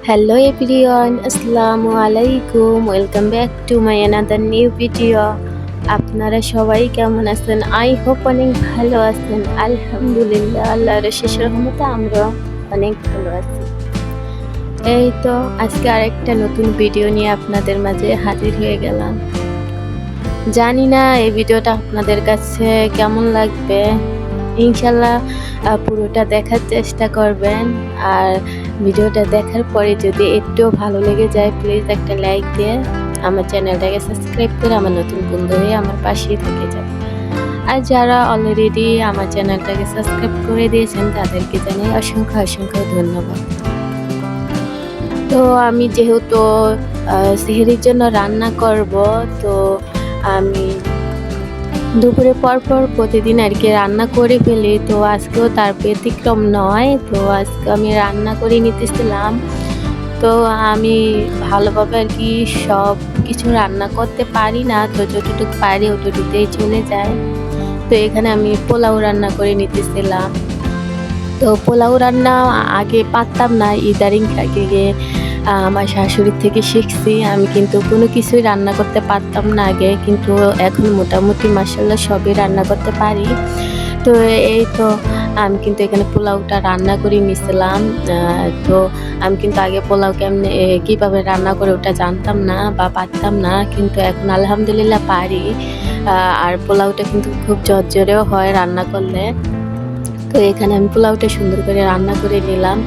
Hello everyone, Assalamu alaikum. Welcome back to my another new video. আপনারা সবাই কেমন আছেন? আই হোপ অনেক ভালো আছেন। আলহামদুলিল্লাহ, আল্লাহর অশেষ রহমতে আমরা অনেক ভালো আছি। এই তো আজকে আরেকটা নতুন ভিডিও নিয়ে আপনাদের মাঝে হাজির হয়ে গেলাম। জানি না এই ভিডিওটা আপনাদের কাছে কেমন লাগবে। ইনশাল্লাহ পুরোটা দেখার চেষ্টা করবেন। আর ভিডিওটা দেখার পরে যদি একটুও ভালো লেগে যায় প্লিজ একটা লাইক দিয়ে আমার চ্যানেলটাকে সাবস্ক্রাইব করে আমার নতুন বন্ধু হয়ে আমার পাশেই থেকে যাবে। আর যারা অলরেডি আমার চ্যানেলটাকে সাবস্ক্রাইব করে দিয়েছেন তাদেরকে জানাই অসংখ্য ধন্যবাদ। তো আমি যেহেতু সেহরির জন্য রান্না করব, তো আমি দুপুরে পরপর প্রতিদিন আর কি রান্না করে ফেলি। তো আজকেও তার ব্যতিক্রম নয়। তো আজকে আমি রান্না করে নিতেছিলাম। তো আমি ভালোভাবে আর কি সব কিছু রান্না করতে পারি না, তো যতটুকু পারি অতটুকুতেই চলে যায়। তো এখানে আমি পোলাও রান্না করে নিতেছিলাম। তো পোলাও রান্না আগে পারতাম না, ইদারিং আগে আমার শাশুড়ির থেকে শিখছি। আমি কিন্তু কোনো কিছুই রান্না করতে পারতাম না আগে, কিন্তু এখন মোটামুটি মাশাআল্লাহ সবই রান্না করতে পারি। তো এই তো আমি কিন্তু এখানে পোলাওটা রান্না করে নিয়েছিলাম। তো আমি কিন্তু আগে পোলাও কীভাবে রান্না করে ওটা জানতাম না বা পারতাম না, কিন্তু এখন আলহামদুলিল্লাহ পারি। আর পোলাওটা কিন্তু খুব ঝরঝরেও হয় রান্না করলে। তো এখানে আমি পোলাওটা সুন্দর করে রান্না করে নিলাম।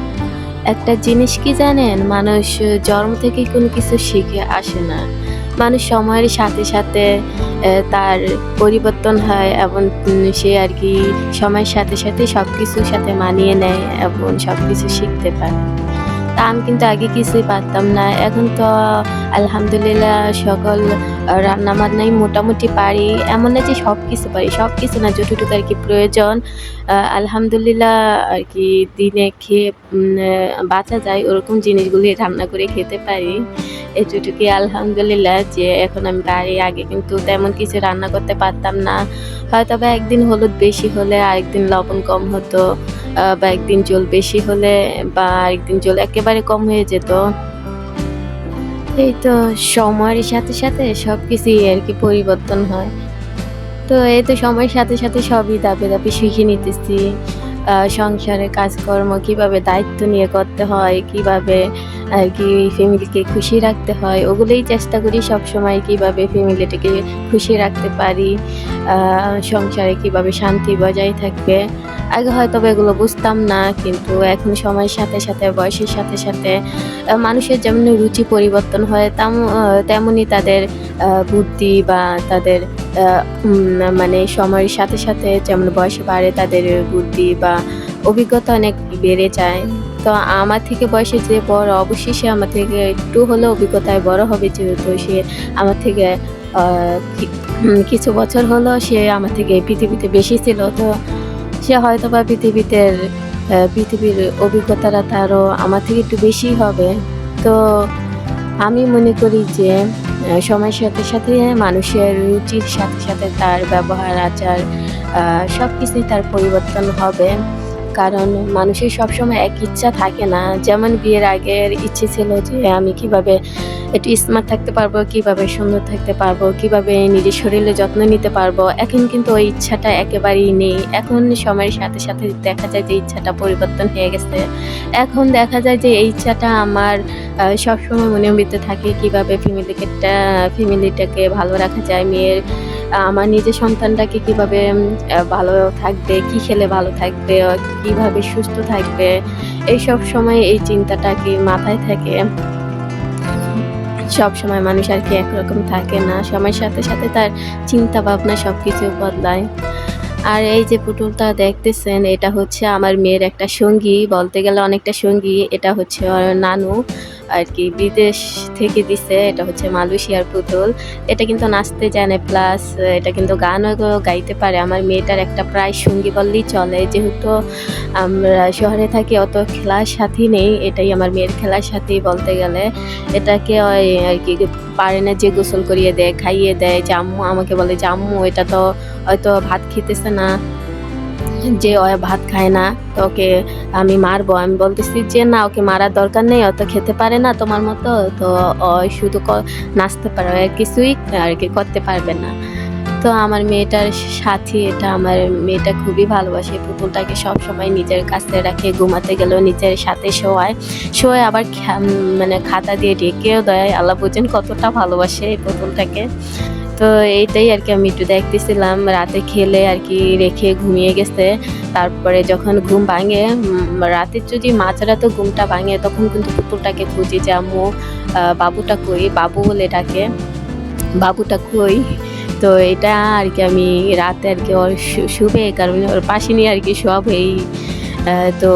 একটা জিনিস কি জানেন, মানুষ জন্ম থেকেই কোনো কিছু শিখে আসে না। মানুষ সময়ের সাথে সাথে তার পরিবর্তন হয় এবং সে আর কি সময়ের সাথে সাথে সব কিছুর সাথে মানিয়ে নেয় এবং সব কিছু শিখতে পারে। তা আমি কিন্তু আগে কিছুই পারতাম না, এখন তো আলহামদুলিল্লাহ সকল রান্নাবান্নাই মোটামুটি পারি। এমন না যে সব কিছু পারি, সব কিছু না, যতটুকু আর কি প্রয়োজন আলহামদুলিল্লাহ আর কি দিনে খেয়ে বাঁচা যায় ওরকম জিনিসগুলি রান্না করে খেতে পারি। এতটুকুই আলহামদুলিল্লাহ যে এখন আমি পারি। আগে কিন্তু তেমন কিছু রান্না করতে পারতাম না। হয়তো বা একদিন হলুদ বেশি হলে আরেকদিন লবণ কম হতো, বা একদিন জল বেশি হলে বা আরেকদিন জল একেবারে কম হয়ে যেত। এই তো সময়ের সাথে সাথে সব কিছুই আর কি পরিবর্তন হয়। তো এই তো সময়ের সাথে সাথে সবই ধাপে ধাপে শিখে নিতেছি। সংসারের কাজকর্ম কীভাবে দায়িত্ব নিয়ে করতে হয়, কীভাবে আর কি ফ্যামিলিকে খুশি রাখতে হয়, ওগুলোই চেষ্টা করি সবসময় কীভাবে ফ্যামিলিটাকে খুশি রাখতে পারি, সংসারে কীভাবে শান্তি বজায় থাকবে। আগে হয়তো এগুলো বুঝতাম না, কিন্তু এখন সময়ের সাথে সাথে বয়সের সাথে সাথে মানুষের যেমন রুচি পরিবর্তন হয় তেমনই তাদের বুদ্ধি বা তাদের মানে সময়ের সাথে সাথে যেমন বয়স বাড়ে তাদের বুদ্ধি বা অভিজ্ঞতা অনেক বেড়ে যায়। তো আমার থেকে বয়সে যে বড় অবশ্যই সে আমার থেকে একটু হলেও অভিজ্ঞতায় বড় হবে, যেহেতু সে আমার থেকে কিছু বছর হলো সে আমার থেকে পৃথিবীতে বেশি ছিল। তো সে হয়তো বা পৃথিবীর অভিজ্ঞতাটা তারও আমার থেকে একটু বেশি হবে। তো আমি মনে করি যে সময়ের সাথে সাথে মানুষের রুচির সাথে সাথে তার ব্যবহার আচার সব কিছুই তার পরিবর্তন হবে। কারণ মানুষের সবসময় এক ইচ্ছা থাকে না। যেমন বিয়ের আগের ইচ্ছে ছিল যে আমি কিভাবে একটু স্মার্ট থাকতে পারবো, কিভাবে সুন্দর থাকতে পারবো, কিভাবে নিজের শরীরের যত্ন নিতে পারবো। এখন কিন্তু ওই ইচ্ছাটা একেবারেই নেই। এখন সময়ের সাথে সাথে দেখা যায় যে ইচ্ছাটা পরিবর্তন হয়ে গেছে। এখন দেখা যায় যে এই ইচ্ছাটা আমার সবসময় মনের ভিতরে থাকে, কিভাবে ফ্যামিলিটাকে ভালো রাখা যায়। আমার নিজের সন্তানটাকে কিভাবে ভালো থাকবে, কি খেলে ভালো থাকবে, কিভাবে সুস্থ থাকবে, এই সব সময় এই চিন্তাটা কি মাথায় থাকে। সব সময় মানুষ আর কি একরকম থাকে না, সময়ের সাথে সাথে তার চিন্তা ভাবনা সব কিছু বদলায়। আর এই যে পুতুলটা দেখতেছেন, এটা হচ্ছে আমার মেয়ের একটা সঙ্গী, বলতে গেলে অনেকটা সঙ্গী। এটা হচ্ছে ওর নানু আর কি বিদেশ থেকে দিছে। এটা হচ্ছে মালয়েশিয়ার পুতুল। এটা কিন্তু নাচতে জানে, প্লাস এটা কিন্তু গানও গাইতে পারে। আমার মেয়েটার একটা প্রায় সঙ্গী বললেই চলে, যেহেতু আমরা শহরে থাকি অত খেলার সাথী নেই। এটাই আমার মেয়ের খেলার সাথী বলতে গেলে। এটাকে ওই আর কি পারে না যে গোসল করিয়ে দেয়, খাইয়ে দেয়। যে আম্মু আমাকে বলে যে আম্মু এটা তো হয়তো ভাত খেতেছে না, যে ও ভাত খায় না, তো ওকে আমি মারবো। আমি বলতেছি যে না, ওকে মারার দরকার নেই, ও তো খেতে পারে না তোমার মতো, তো ও শুধু নাচতে পারে, ও আর কিছুই আর কি করতে পারবে না। তো আমার মেয়েটার সাথী এটা, আমার মেয়েটা খুবই ভালোবাসে পুতুলটাকে, সবসময় নিজের কাছে রাখে, ঘুমাতে গেলেও নিজের সাথে শোয় আবার মানে খাতা দিয়ে ঢেকেও দেয়। আল্লাহ বুঝেন কতটা ভালোবাসে এই পুতুলটাকে। তো এইটাই আর কি আমি একটু দেখতেছিলাম, রাতে খেলে আর কি রেখে ঘুমিয়ে গেছে। তারপরে যখন ঘুম ভাঙে, রাতে যদি মাঝরাতে ঘুমটা ভাঙে, তখন কিন্তু পুতুলটাকে খুঁজি যে আম্মু বাবুটা কই, বাবু বলে ডাকে, বাবুটা কই। তো এটা আর কি আমি রাতে আর কি ওর শুবে, এই কারণে ওর পাশে নিয়ে আর কি শোয়াবো এই। তো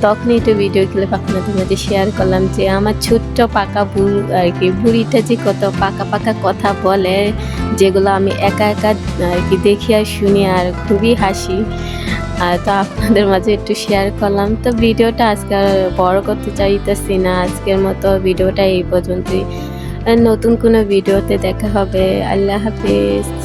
তখনই একটু ভিডিও ক্লিপ আপনাদের মাঝে শেয়ার করলাম যে আমার ছোট্ট পাকা আর কি বুড়িটা যে কত পাকা পাকা কথা বলে, যেগুলো আমি একা একা আর কি দেখি আর শুনি, আর খুবই হাসি। তো আপনাদের মাঝে একটু শেয়ার করলাম। তো ভিডিওটা আজকে আর বড় করতে চাইতেছি না, আজকের মতো ভিডিওটা এই পর্যন্তই। নতুন কোনো ভিডিওতে দেখা হবে। আল্লাহ হাফেজ।